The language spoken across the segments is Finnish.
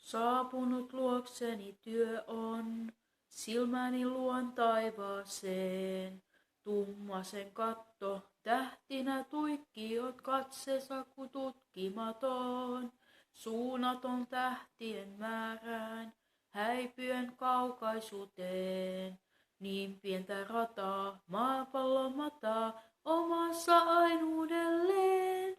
Saapunut luokseni työ on, silmäni luon taivaaseen. Tummasen katto, tähtinä tuikkiot katsesaku tutkimaton. Suunnaton tähtien määrään, häipyen kaukaisuuteen. Niin pientä rataa, maapallon mataa, omassa ainuudelleen.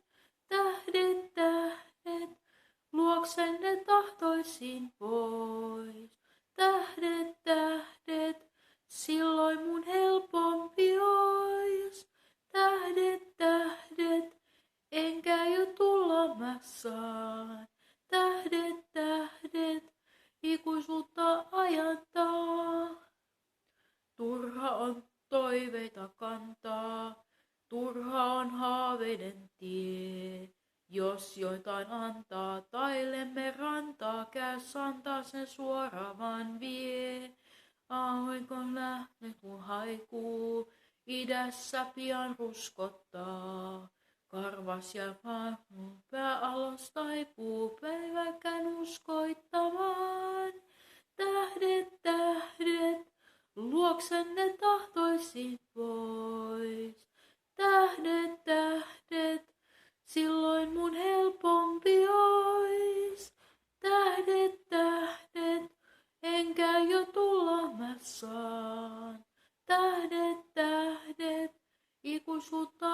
Tähdet, tähdet, luoksenne tahtoisin pois. Tähdet, tähdet, silloin mun helpompi ois. Tähdet, tähdet, enkä jo tulla mä saan. Tähdet, tähdet, ikuisuutta ajantaa. Turha on toiveita kantaa, turha on haaveiden tie. Jos joitain antaa, tailemme rantaa, käy santaa sen suoraan vie. Aurinko lähtee kun haikuu, idässä pian ruskottaa. Karvas ja mun pää alas taipuu, päiväkään uskoittamaan. Tähdet, tähdet, luoksenne tahtoisin pois. Tähdet, tähdet, silloin mun helpompi ois. Tähdet, tähdet, enkä jo tulla mä saan. Tähdet, tähdet, ikuisuutta